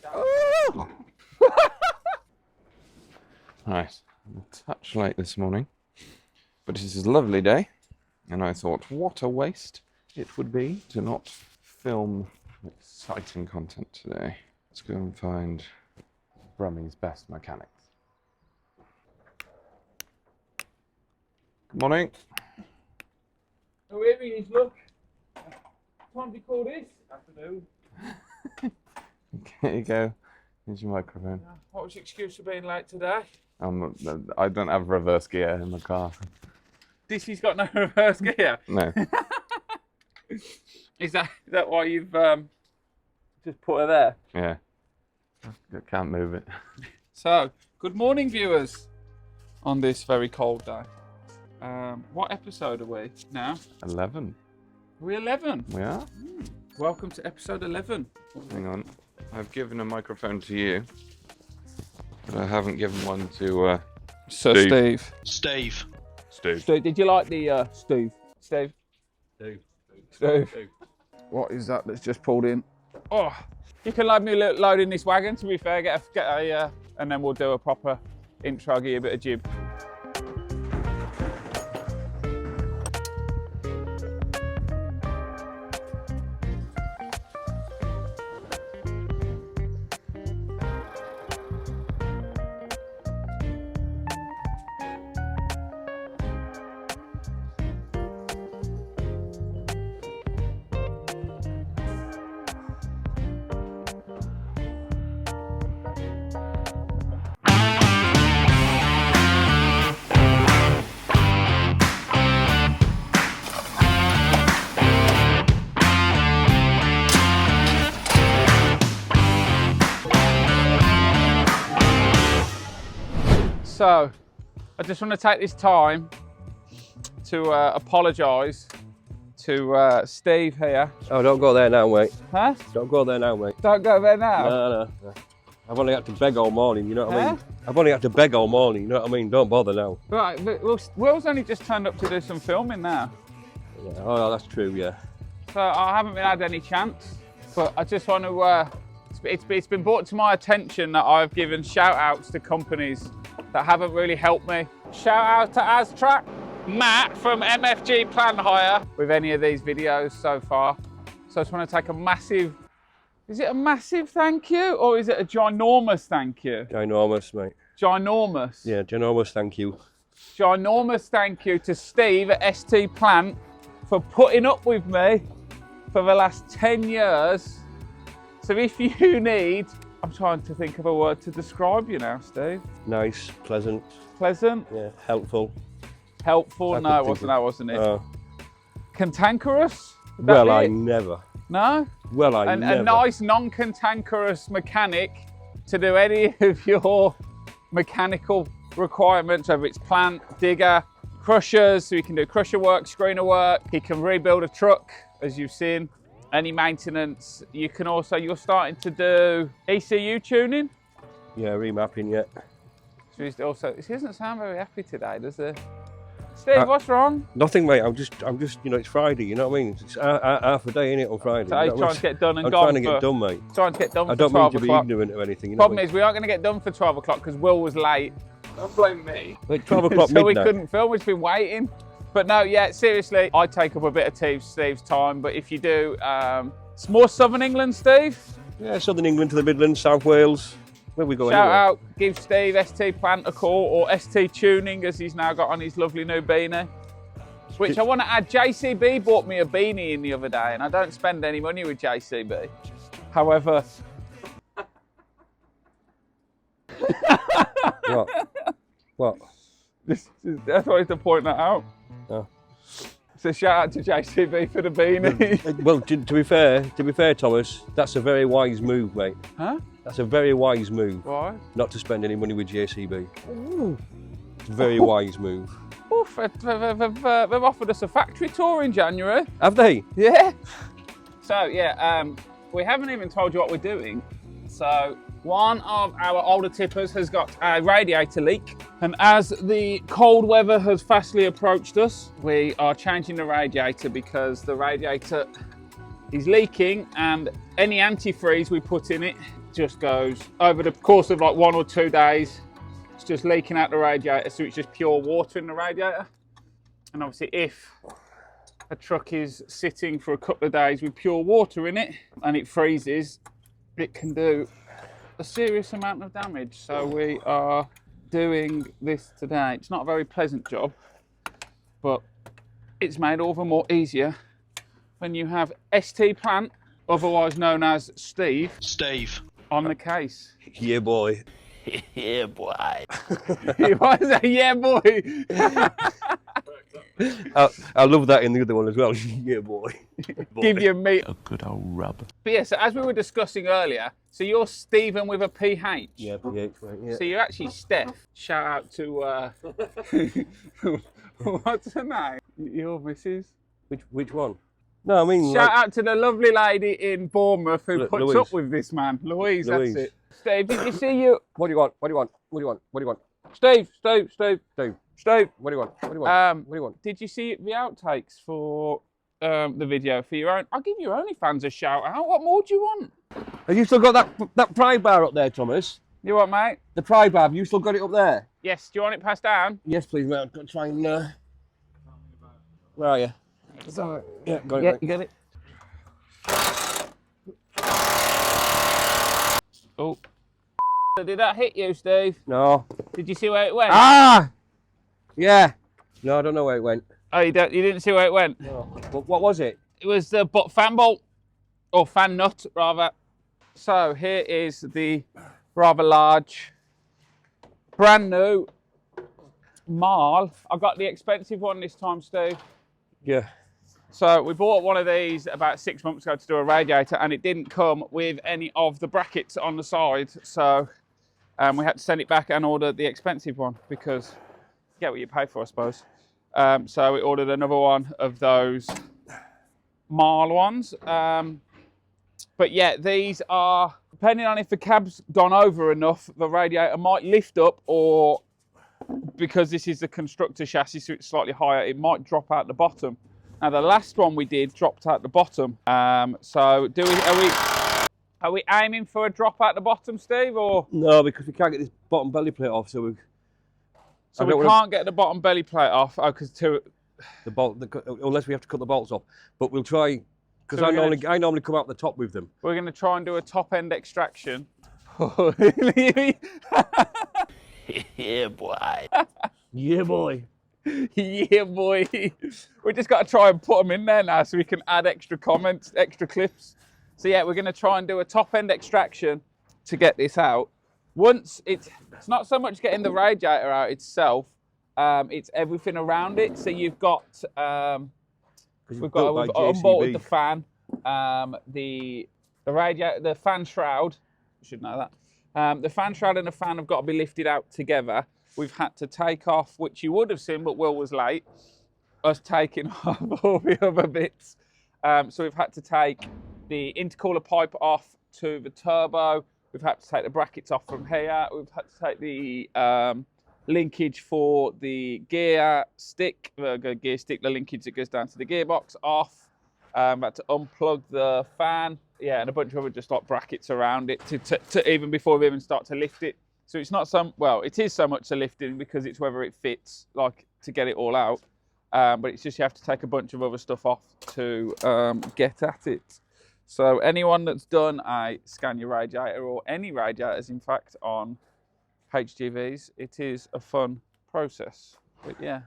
Oh! Right, I'm a touch late this morning, but it is a lovely day, and I thought what a waste it would be to not film exciting content today. Let's go and find Brummie's best mechanics. Good morning. Oh, here he is, look. Time to call this. Afternoon. Here you go. Here's your microphone. What was your excuse for being late today? I don't have reverse gear in the car. This has got no reverse gear? No. Is that why you've just put her there? Yeah. I can't move it. So, good morning, viewers, on this very cold day. What episode are we now? 11. Are we 11? We are? Welcome to episode 11. Hang on. I've given a microphone to you, but I haven't given one to Sir Steve. Steve. Steve. Did you like the Steve? Steve. What is that that's just pulled in? Oh, you can load in this wagon. To be fair, get a and then we'll do a proper intro. Give you a bit of jib. So, I just want to take this time to apologise to Steve here. Oh, don't go there now, mate. Huh? Don't go there now, mate. Don't go there now. No. I've only had to beg all morning, you know what I mean? I've only had to beg all morning, you know what I mean? Don't bother now. Right, but Will's only just turned up to do some filming now. Yeah. Oh, that's true, yeah. So I haven't had any chance, but I just want to, it's been brought to my attention that I've given shout outs to companies that haven't really helped me. Shout out to Aztrack, Matt from MFG Plan Hire with any of these videos so far. So I just want to take a massive, is it a massive thank you or is it a ginormous thank you? Ginormous, mate. Ginormous? Yeah, ginormous thank you. Ginormous thank you to Steve at ST Plant for putting up with me for the last 10 years. So if you need, I'm trying to think of a word to describe you now, Steve. Nice, pleasant. Pleasant? Yeah, helpful. Helpful? No, it wasn't it? Oh. Cantankerous? Well, I never. No? Well, I never. A nice, non-cantankerous mechanic to do any of your mechanical requirements, whether it's plant, digger, crushers, so he can do crusher work, screener work. He can rebuild a truck, as you've seen. Any maintenance. You can also, you're starting to do ECU tuning. Yeah, remapping, yeah. So he's also, he doesn't sound very happy today, does he? Steve, what's wrong? Nothing, mate. I'm just, you know, it's Friday, you know what I mean? It's half a day, innit, on Friday. So he's trying to get done and I'm gone. trying to get done, mate. Trying to get done for 12 I don't mean to be o'clock. ignorant or anything. You know Problem is, we aren't going to get done for 12 o'clock because Will was late. Don't blame me. Like 12 o'clock so midnight. we couldn't film, we've been waiting. But no, yeah, seriously, I take up a bit of Steve's time, but if you do, it's more Southern England, Steve? Yeah, Southern England to the Midlands, South Wales. Where we go Shout anyway. out, give Steve ST Plant a call, or ST Tuning, as he's now got on his lovely new beanie. Which I want to add, JCB bought me a beanie in the other day, and I don't spend any money with JCB. However... What? That's why I wanted to point that out. Oh. So shout out to JCB for the beanie. Well, to be fair, Thomas, that's a very wise move, mate. Huh? That's a very wise move. Why? Not to spend any money with JCB. Ooh. It's a very wise move. Oof, they've offered us a factory tour in January. Have they? Yeah. So yeah, we haven't even told you what we're doing. So one of our older tippers has got a radiator leak, and as the cold weather has fastly approached us, we are changing the radiator because the radiator is leaking, and any antifreeze we put in it just goes over the course of like 1 or 2 days. It's just leaking out the radiator, so it's just pure water in the radiator. And obviously, if a truck is sitting for a couple of days with pure water in it and it freezes, it can do a serious amount of damage. So we are doing this today. It's not a very pleasant job, but it's made all the more easier when you have ST Plant, otherwise known as Steve, on the case. Yeah, boy. Yeah, boy. He was a yeah, boy. I love that in the other one as well. Yeah, boy. Give you meat. A good old rub. But yeah, so as we were discussing earlier, so you're Stephen with a PH. Yeah, PH, right, yeah. So you're actually Steph. Shout out to, what's her name? Your missus? Which one? No, I mean... Shout like, out to the lovely lady in Bournemouth who puts Louise. up with this man. Louise, Louise. that's it. Steve, did you see you? What do you want? What do you want? What do you want? What do you want? Steve. Steve. Steve. What do you want? What do you want? What do you want? Did you see the outtakes for the video for your own? I'll give your OnlyFans a shout out. What more do you want? Have you still got that pry bar up there, Thomas? You what, mate? The pry bar, have you still got it up there? Yes, do you want it passed down? Yes, please, mate. I've got to try and... Where are you? Sorry. Yeah, got it. Yeah, mate. you get it. Oh. Did that hit you, Steve? No. Did you see where it went? Ah! Yeah. No, I don't know where it went. Oh, you didn't see where it went? No. What was it? It was the fan bolt, or fan nut, rather. So here is the rather large, brand new Marl. I got the expensive one this time, Steve. Yeah. So we bought one of these about 6 months ago to do a radiator, and it didn't come with any of the brackets on the side. So we had to send it back and order the expensive one because you get what you pay for, I suppose. So we ordered another one of those Marl ones. But yeah, these are, depending on if the cab's gone over enough, the radiator might lift up, or because this is the constructor chassis, so it's slightly higher, it might drop out the bottom. Now the last one we did dropped out the bottom. So are we aiming for a drop out the bottom, Steve, or? No, because we can't get this bottom belly plate off, so we Can't get the bottom belly plate off. Oh, because unless we have to cut the bolts off. But we'll try, because So I normally come out the top with them. we're going to try and do a top end extraction. Yeah, boy. Yeah, boy. Yeah, boy. We just got to try and put them in there now so we can add extra comments, extra clips. So yeah, we're going to try and do a top end extraction to get this out. Once it's not so much getting the radiator out itself, it's everything around it. So you've got we've unbolted the fan, the radiator, the fan shroud. You should know that. The fan shroud and the fan have got to be lifted out together. We've had to take off, which you would have seen, but Will was late, us taking off all the other bits. So we've had to take the intercooler pipe off to the turbo. We've had to take the brackets off from here. We've had to take the linkage for the gear stick, the linkage that goes down to the gearbox off. Had to unplug the fan. Yeah, and a bunch of other just like brackets around it to even before we even start to lift it. So it's not it is so much a lifting because it's whether it fits, like to get it all out. But it's just you have to take a bunch of other stuff off to get at it. So anyone that's done a Scania radiator, or any radiators in fact, on HGVs, it is a fun process. But yeah,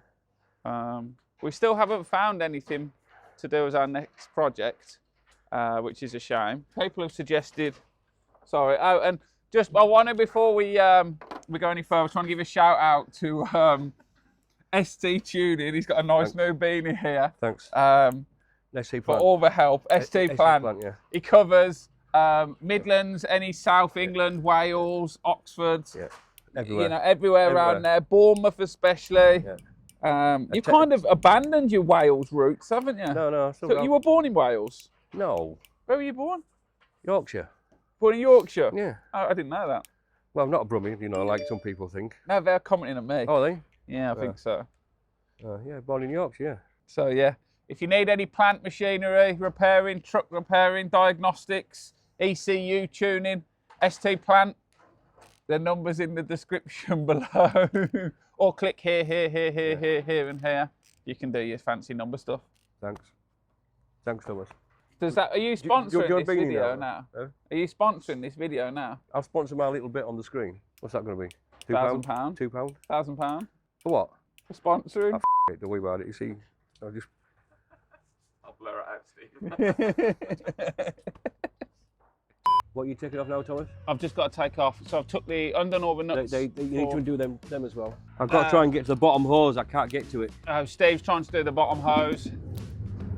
we still haven't found anything to do as our next project, which is a shame. People have suggested, sorry, oh, and just I wanted, before we go any further, I just want to give a shout out to ST Tuning. He's got a nice new beanie here. Thanks. For all the help. ST Plant. Yeah. He covers Midlands, any South England, Wales, Oxford. Yeah. Everywhere. You know, everywhere around there. Bournemouth especially. Yeah. You kind of abandoned your Wales roots, haven't you? No. So you were born in Wales? No. Where were you born? Yorkshire. Born in Yorkshire? Yeah. Oh, I didn't know that. Well, I'm not a Brummie, like some people think. No, they're commenting at me. Oh, are they? Yeah, I think so. Yeah, born in Yorkshire, yeah. So yeah, If you need any plant machinery repairing, truck repairing, diagnostics, ECU tuning, ST plant, the number's in the description below. Or click here, here, here, here, here, and here. You can do your fancy number stuff. Thanks. Thanks, Thomas. Does that? Are you sponsoring you're this being video now? now? Are you sponsoring this video now? I'll sponsor my little bit on the screen. What's that going to be? £1,000. £2? £1,000 For what? for sponsoring. It, don't worry about it. You see, I'll just. I'll blur it out, Steve. What are you taking off now, Thomas? I've just got to take off. So I've took the undone all the nuts. You need to undo them as well. I've got to try and get to the bottom hose. I can't get to it. Steve's trying to do the bottom hose.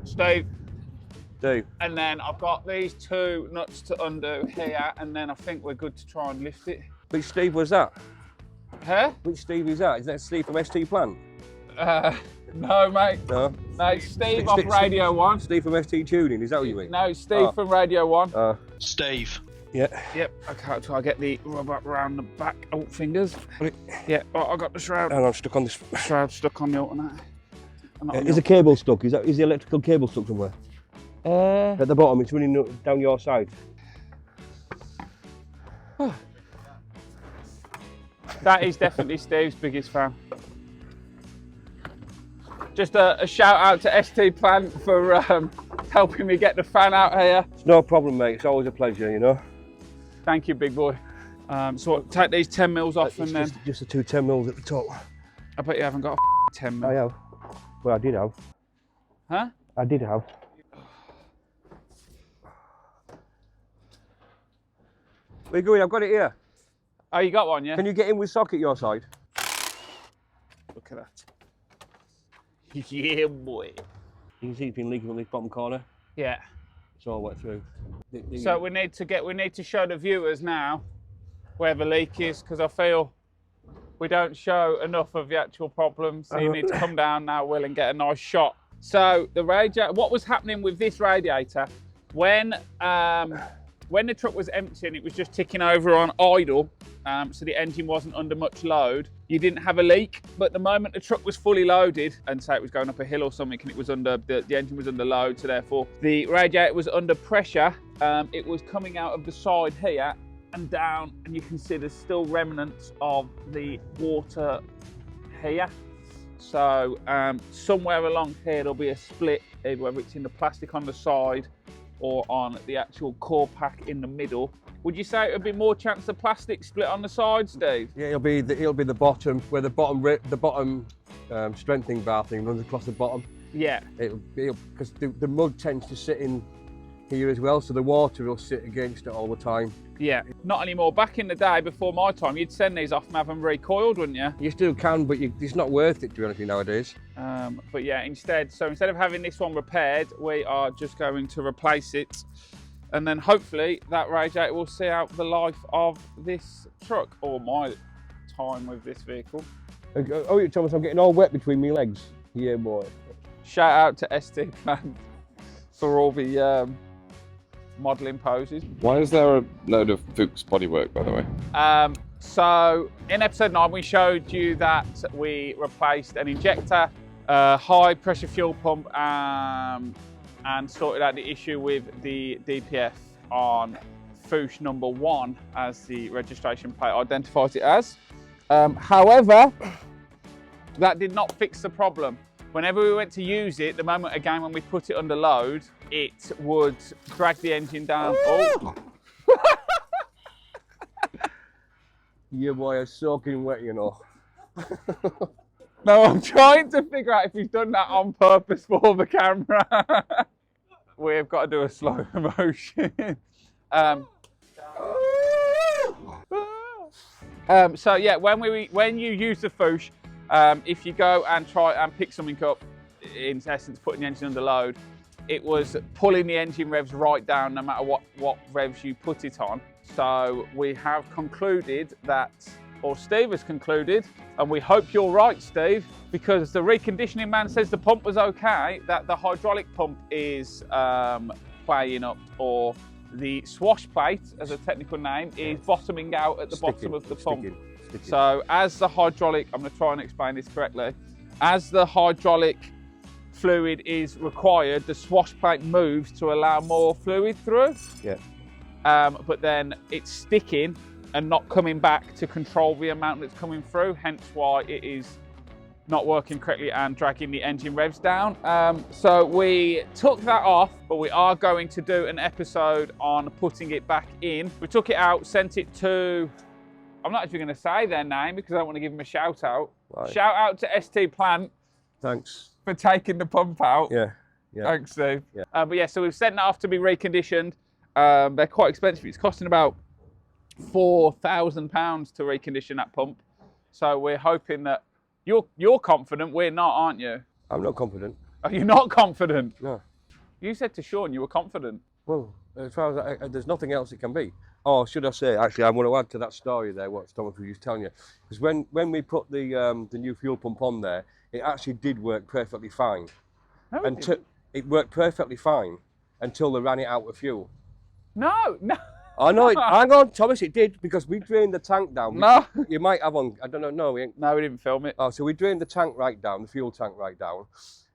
Steve. Dave. And then I've got these 2 nuts to undo here, and then I think we're good to try and lift it. Which Steve was that? Huh? Which Steve is that? Is that Steve from ST Plant? No, mate. No. No, Steve off Radio 1. Steve from ST Tuning, is that what you mean? No, Steve from Radio 1. Steve. Yeah. Yep, okay, I'll try to get the rubber around the back. Oh, fingers. Yeah, oh, I got the shroud. And I'm stuck on this. Shroud stuck on the alternate. Is the cable stuck? Is the electrical cable stuck somewhere? At the bottom, it's running down your side. That is definitely Steve's biggest fan. Just a shout out to ST Plant for helping me get the fan out here. It's no problem, mate. It's always a pleasure, you know. Thank you, big boy. So I'll take these 10 mils off and then... Just the 2 10 mils at the top. I bet you haven't got a 10 mil. I have. Well, I did have. Huh? I did have. Where you going? I've got it here. Oh, you got one, yeah? Can you get in with socket your side? Look at that. Yeah, boy. You can see it's been leaking from this bottom corner. Yeah. It's all wet through. So we need to show the viewers now where the leak is, because I feel we don't show enough of the actual problems. So you need to come down now, Will, and get a nice shot. So the radiator, what was happening with this radiator when the truck was empty and it was just ticking over on idle, so the engine wasn't under much load, you didn't have a leak. But the moment the truck was fully loaded, and say it was going up a hill or something, and it was under the engine was under load, so therefore the radiator was under pressure, it was coming out of the side here and down, and you can see there's still remnants of the water here. So somewhere along here there'll be a split, either whether it's in the plastic on the side or on the actual core pack in the middle. Would you say it would be more chance of plastic split on the sides, Dave? Yeah, it'll be the bottom, where the bottom strengthening bar thing runs across the bottom. Yeah. It'll because the mud tends to sit in here as well, so the water will sit against it all the time. Yeah, not anymore. Back in the day, before my time, you'd send these off and have them recoiled, wouldn't you? You still can, but it's not worth it to do anything nowadays. But yeah, instead of having this one repaired, we are just going to replace it. And then hopefully that radiator will see out the life of this truck, or my time with this vehicle. Oh, Thomas, I'm getting all wet between my legs. Yeah, boy. Shout out to ST Plant for all the modelling poses. Why is there a load of Fuchs bodywork, by the way? So in episode 9, we showed you that we replaced an injector, high pressure fuel pump, and sorted out the issue with the DPF on Fuchs number 1, as the registration plate identifies it as. However, that did not fix the problem. Whenever we went to use it, the moment again when we put it under load, it would drag the engine down. Oh. Yeah, boy, it's soaking wet, you know. No, I'm trying to figure out if he's done that on purpose for the camera. We've got to do a slow motion. So yeah, when you use the Fuchs, if you go and try and pick something up, in essence putting the engine under load, it was pulling the engine revs right down no matter what revs you put it on. So we have concluded that, or Steve has concluded, and we hope you're right, Steve, because the reconditioning man says the pump was okay, that the hydraulic pump is playing up, or the swash plate, as a technical name, is bottoming out at the bottom of the pump. So as the hydraulic, I'm going to try and explain this correctly, as the hydraulic fluid is required, the swash plate moves to allow more fluid through. Yeah. But then it's sticking and not coming back to control the amount that's coming through, hence why it is not working correctly and dragging the engine revs down. So we took that off, but we are going to do an episode on putting it back in. We took it out, sent it to, I'm not actually going to say their name because I don't want to give them a shout out. Right. Shout out to ST Plant. Thanks. For taking the pump out. Yeah. Yeah. Thanks, Steve. Yeah. But yeah, so we've sent that off to be reconditioned. They're quite expensive. It's costing about £4,000 to recondition that pump. So we're hoping that you're confident. We're not, aren't you? I'm not confident. Are you not confident? No. You said to Sean you were confident. Well, as far as there's nothing else it can be. Oh, should I say? Actually, I want to add to that story there. What Thomas was just telling you, because when we put the new fuel pump on there, it actually did work perfectly fine. No, It worked perfectly fine until they ran it out of fuel. No. I know. Hang on, Thomas. It did because we drained the tank down. No. You might have on. I don't know. No, we ain't. No, we didn't film it. Oh, so we drained the tank right down, the fuel tank right down.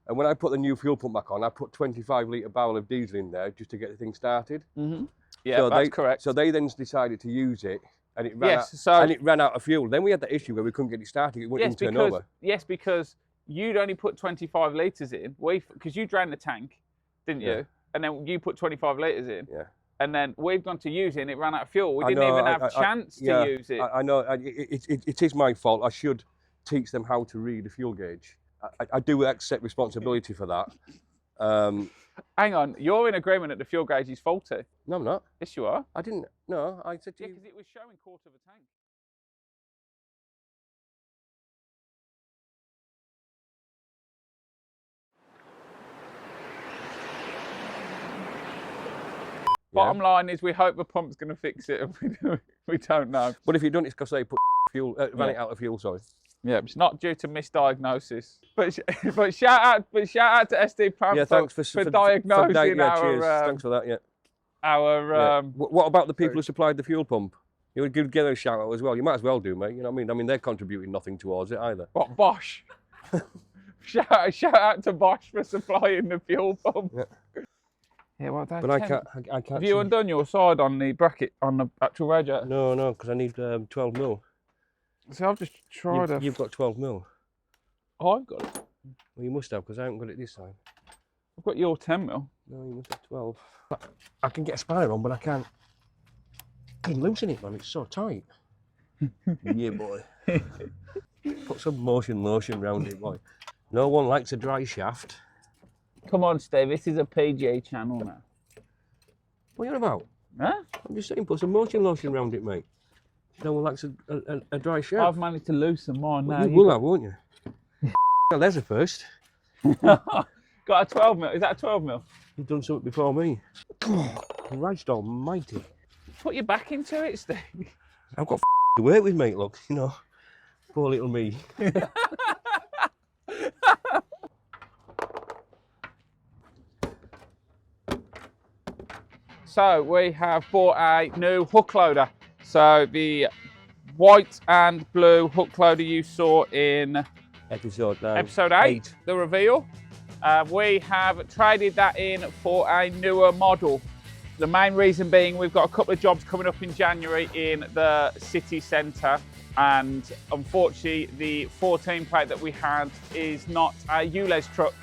And when I put the new fuel pump back on, I put 25-litre barrel of diesel in there just to get the thing started. Mm-hmm. Yeah, so that's correct. So they then decided to use it, and it ran Yes, out. so- And it ran out of fuel. Then we had the issue where we couldn't get it started. It wouldn't even turn over. Yes, because you'd only put 25 litres in. Because you drained the tank, didn't you? Yeah. And then you put 25 litres in. Yeah. And then we've gone to use it and it ran out of fuel. We I didn't know, even have a chance to use it. I know. It is my fault. I should teach them how to read a fuel gauge. I do accept responsibility for that. Hang on, you're in agreement that the fuel gauge is faulty? No, I'm not. Yes, you are. I didn't. No, I said to Yeah, you. because it was showing quarter of a tank. Bottom line is we hope the pump's going to fix it and we don't know. But if you don't, it's because they put fuel, ran it out of fuel, sorry. Yeah, it's not due to misdiagnosis. But shout out to SD Pump Yeah, thanks for diagnosing cheers. our Thanks for that, yeah. our What about the people who supplied the fuel pump? You would give them a shout out as well. You might as well do, mate. You know what I mean? I mean, they're contributing nothing towards it either. what, Bosch? shout out to Bosch for supplying the fuel pump. Yeah, well, that's But I can't. Have you undone your side on the bracket on the actual radiator? No, because I need 12 mil. So I've just tried You've got 12 mil. Oh, I've got it. Well, you must have, because I haven't got it this time. I've got your 10 mil. No, you must have 12. I can get a spanner on, but I can't loosen it, man. It's so tight. Yeah, boy. Put some motion lotion around it, boy. No one likes a dry shaft. Come on, Steve. This is a PGA channel now. What are you on about? Huh? I'm just saying, put some motion lotion around it, mate. No one likes a dry shaft. I've managed to loosen mine now. You will have, won't you? Leather first. Got a 12 mil. Is that a 12 mil? You've done something before me. Christ almighty. Put your back into it, Steve. I've got to work with, mate, look. You know, poor little me. So we have bought a new hook loader. So the white and blue hook loader you saw in Episode 8, the reveal. We have traded that in for a newer model. The main reason being we've got a couple of jobs coming up in January in the city centre, and unfortunately the 14 plate that we had is not a ULEZ truck.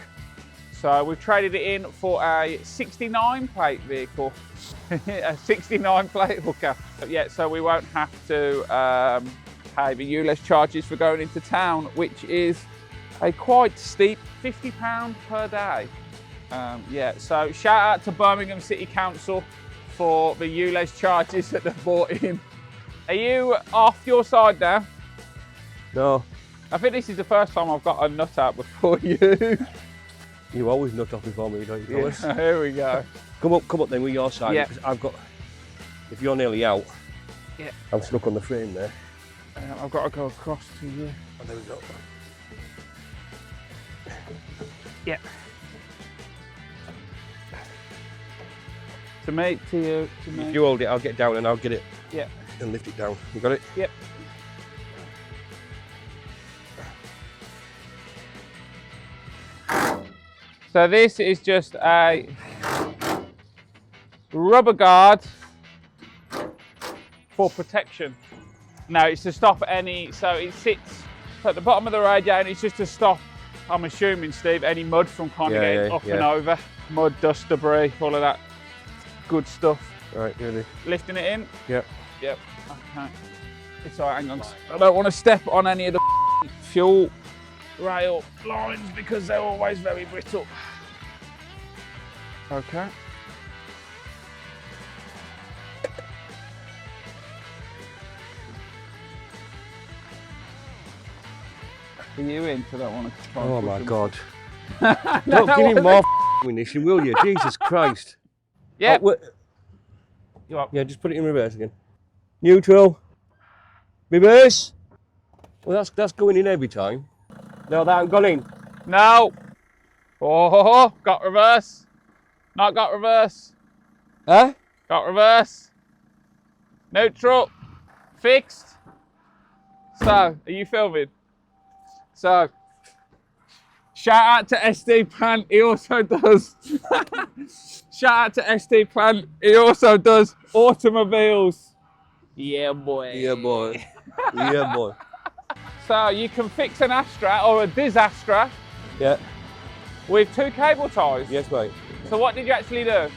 So we've traded it in for a 69 plate vehicle, a 69 plate hooker. But yeah, so we won't have to pay the ULEZ charges for going into town, which is a quite steep £50 per day. Yeah, so shout out to Birmingham City Council for the ULEZ charges that they've brought in. Are you off your side now? No. I think this is the first time I've got a nut out before you. You always nut off before me, don't you, Thomas? Yeah, here we go. Come up then with your side. Yeah. Because I've got, if you're nearly out, Yeah. I'm stuck on the frame there. I've got to go across to you. Oh, there we go. Yeah. To me, to you, to me. If you hold it, I'll get down and I'll get it. Yeah. And lift it down. You got it? Yep. So this is just a rubber guard for protection. Now it's to stop any, so it sits at the bottom of the radiator and it's just to stop, I'm assuming, Steve, any mud from kind of getting up and over. Mud, dust, debris, all of that good stuff. Right, ready? Lifting it in? Yep. Yep, okay. It's all right, hang on. I don't want to step on any of the fuel rail lines because they're always very brittle. Okay. Are you in? I don't want to try and Oh push my them. God. No, Don't give him more munition, will you? Jesus Christ. Yeah. Oh, You up? yeah, just put it in reverse again. Neutral. Reverse. Well, that's going in every time. No, that ain't gone in. No. Oh, got reverse. Not got reverse. Huh? Got reverse. Neutral. Fixed. So, are you filming? So, shout out to SD Plant. He also does. Shout out to SD Plant. He also does automobiles. Yeah, boy. Yeah, boy. Yeah, boy. So you can fix an Astra or a Disastra Yeah. with 2 cable ties. Yes, mate. So what did you actually do?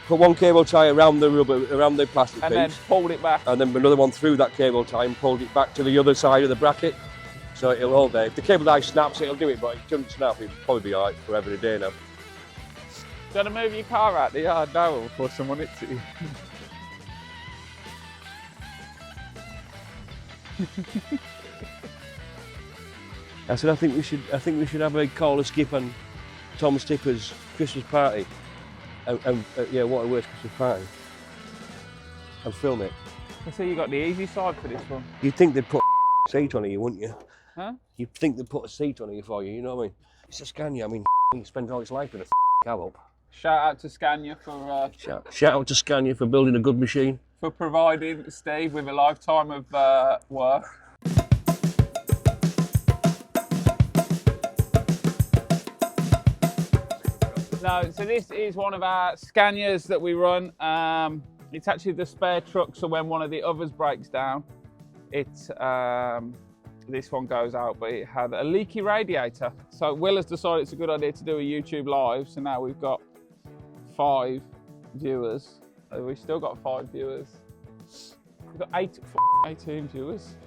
Put one cable tie around the rubber, around the plastic And then piece, pulled it back. and then another one through that cable tie and pulled it back to the other side of the bracket. So it'll hold there. If the cable tie snaps, it'll do it, but if it doesn't snap, it'll probably be alright forever and a day now. Gotta move your car out the yard now before someone hits it. I said I think we should have a call a skip on Tom Stipper's Christmas party, and yeah, what a worst Christmas party, and film it. I see you got the easy side for this one. You'd think they'd put a seat on you, wouldn't you? Huh? You'd think they'd put a seat on you for you. You know what I mean? It's a Scania. I mean, he spends all his life in a cab. Shout out to Scania for Shout out to Scania for building a good machine. providing Steve with a lifetime of work. No, so this is one of our Scanias that we run. It's actually the spare truck, so when one of the others breaks down, this one goes out, but it had a leaky radiator. So Will has decided it's a good idea to do a YouTube live, so now we've got 5 viewers. We've still got 5 viewers. We've got 18 viewers,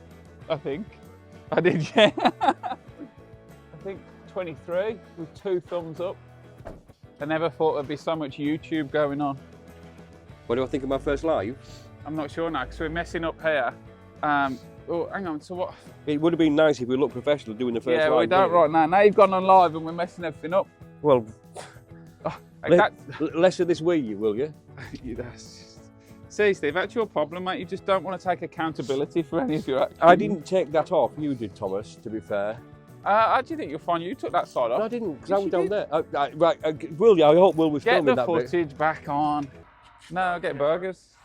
I think. I did, yeah. I think 23 with 2 thumbs up. I never thought there'd be so much YouTube going on. What do I think of my first live? I'm not sure now, because we're messing up here. Oh, hang on, so what? It would have been nice if we looked professional doing the first live. Yeah, we don't right now. Now you've gone on live and we're messing everything up. Well, Like less of this will you? See, Steve, that's your problem, mate. You just don't want to take accountability for any of your actions. I didn't take that off. You did, Thomas, to be fair. How do you think you'll find you took that side off? No, I didn't, because Yes, I was you down did. there. Will, I hope Will was Get filming the that bit. footage back on. No, get burgers.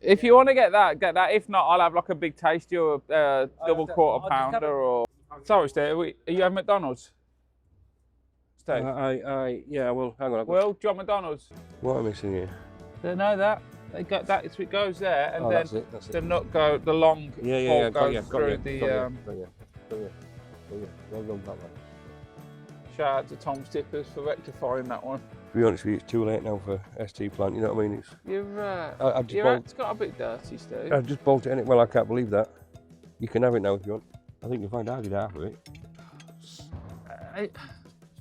If you want to get that, get that. If not, I'll have like a big tasty or a double quarter pounder or... Sorry, Steve, are you having McDonald's? Steve? Yeah, well, hang on. Will, do you want McDonald's? What am I missing here? They know that. They got that. It goes there, and Oh, then that's it. the nut go, the long Yeah, fork got goes you. through the. Well done, that one. Shout out to Tom Stippers for rectifying that one. To be honest with you, it's too late now for ST Plant, you know what I mean? It's got a bit dirty, Steve. I've just bolted in it. Well, I can't believe that. You can have it now if you want. I think you'll find I did half of it.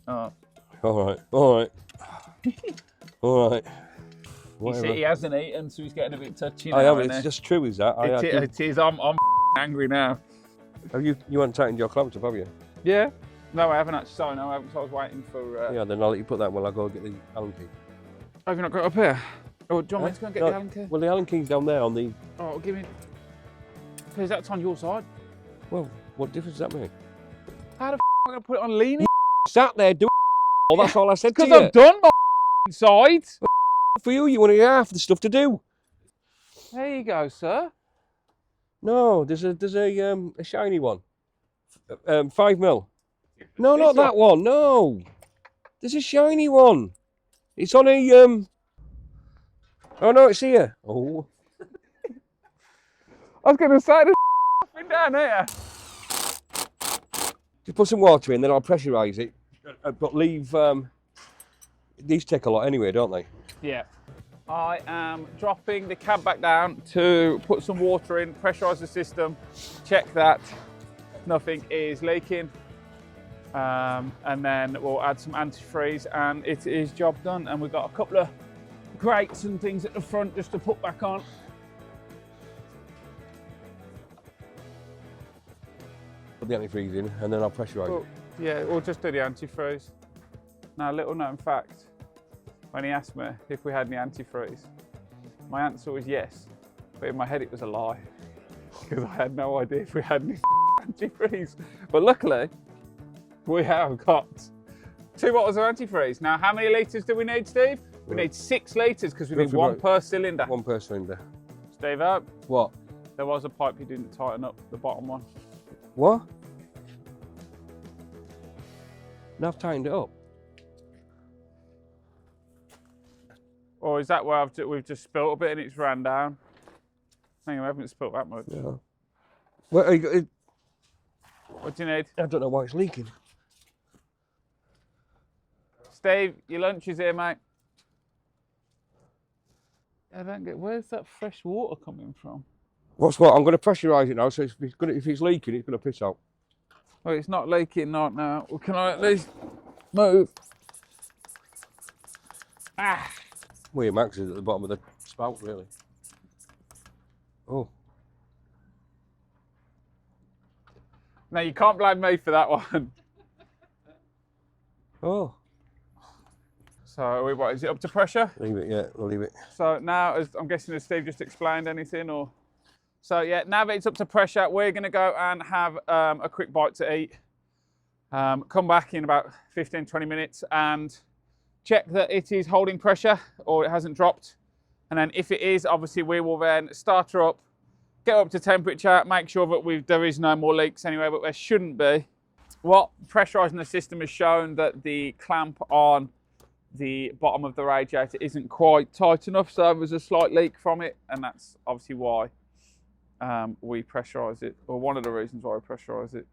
Oh. All right. He hasn't eaten, so he's getting a bit touchy now. I have. isn't It's he? just true, is that? It is. I'm angry now. Have you haven't tightened your clamps up, have you? Yeah. No, I haven't actually. Sorry, no, I haven't. So I was waiting for. Yeah, then I'll let you put that while I go get the Allen key. Have you not got it up here? Oh, do you want me to go and get the Allen key? Well, the Allen key's down there on the... Oh, give me. Because that's on your side. Well, what difference does that make? How the f am I going to put it on leaning? Sat there doing well, that's all I said to Because you. I've done my side. For you, you want to get half the stuff to do. There you go, sir. No, there's a shiny one. 5mm. No, This not that one. No. There's a shiny one. It's on a Oh no, it's here. Oh. I was going to say there's down here. Just put some water in, then I'll pressurise it. But leave. These take a lot anyway, don't they? Yeah. I am dropping the cab back down to put some water in, pressurise the system, check that nothing is leaking, and then we'll add some antifreeze and it is job done. And we've got a couple of grates and things at the front just to put back on. Put the antifreeze in, and then I'll pressurise it. Yeah, we'll just do the antifreeze. Now, little known fact, when he asked me if we had any antifreeze, my answer was yes, but in my head it was a lie, because I had no idea if we had any antifreeze. But luckily, we have got 2 bottles of antifreeze. Now, how many litres do we need, Steve? We need 6 litres, because we need 1 per cylinder. 1 per cylinder. Steve, What? there was a pipe you didn't tighten up, the bottom one. What? Now I've tightened it up. Or is that where we've just spilt a bit and it's ran down? Hang on, we haven't spilt that much. Yeah. What do you need? I don't know why it's leaking. Steve, your lunch is here, mate. I don't get, where's that fresh water coming from? What's what? I'm going to pressurise it now, so if it's leaking, it's going to piss out. Well, it's not leaking right now. Well, can I at least move? Ah! Well, your max is at the bottom of the spout, really. Oh. No, you can't blame me for that one. Oh. So, what, is it up to pressure? Leave it, yeah, we'll leave it. So now, I'm guessing as Steve just explained anything, or? So yeah, now that it's up to pressure, we're gonna go and have a quick bite to eat. Come back in about 15, 20 minutes and check that it is holding pressure or it hasn't dropped. And then if it is, obviously we will then start her up, get up to temperature, make sure that there is no more leaks anyway, but there shouldn't be. What pressurising the system has shown that the clamp on the bottom of the radiator isn't quite tight enough, so there's a slight leak from it, and that's obviously why we pressurise it, or one of the reasons why we pressurise it.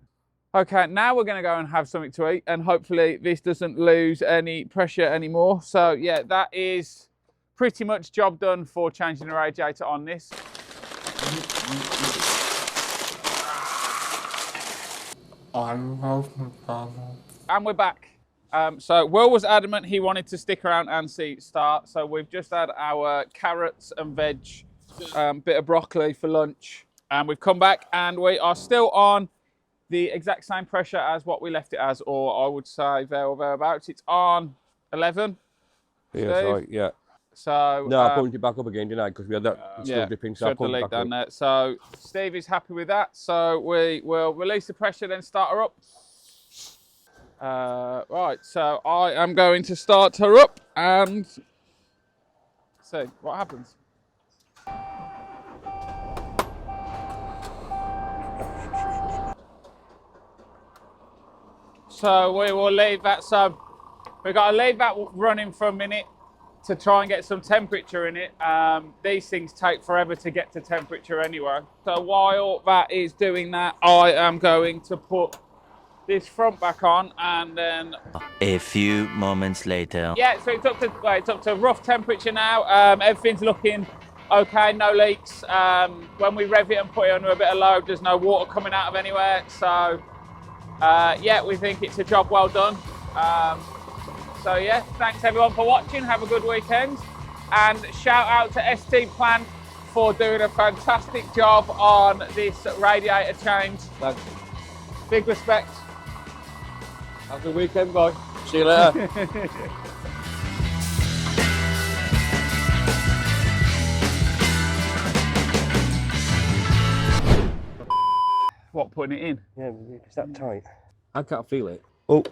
Okay, now we're going to go and have something to eat, and hopefully this doesn't lose any pressure anymore. So yeah, that is pretty much job done for changing the radiator on this. And we're back. So Will was adamant he wanted to stick around and see it start. So we've just had our carrots and veg, bit of broccoli for lunch. And we've come back and we are still on the exact same pressure as what we left it as, or I would say there or thereabouts. It's on 11. Yeah, that's right, yeah. So no, I pumped it back up again, didn't I? Because we had that still dipping, so I pumped it back up. There. So Steve is happy with that. So we will release the pressure, then start her up. Right, so I am going to start her up and see what happens. So we will leave that. So we've got to leave that running for a minute to try and get some temperature in it. These things take forever to get to temperature anyway. So while that is doing that, I am going to put this front back on, and then a few moments later. Yeah, so it's up to rough temperature now. Everything's looking okay, no leaks. When we rev it and put it under a bit of load, there's no water coming out of anywhere. So yeah, we think it's a job well done. So yeah, thanks everyone for watching. Have a good weekend, and shout out to ST Plant for doing a fantastic job on this radiator change. Thanks. Big respect. Have a good weekend, boy. See you later. What, putting it in? Yeah, it's that tight. I can't feel it. Oh.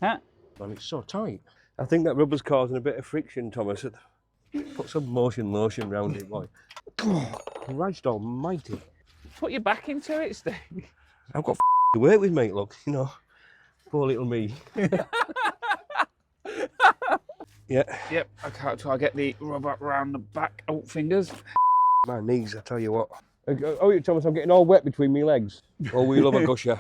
Huh? Man, it's so tight. I think that rubber's causing a bit of friction, Thomas. Put some motion lotion round it, boy. Christ almighty. Put your back into it, Steve. I've got to work with, mate, look, you know. Poor little me. Yeah. Yep, okay, I'll try to get the rubber around the back. Oh, fingers. My knees, I tell you what. Oh, you Thomas, I'm getting all wet between my legs. Oh, we love a gusher.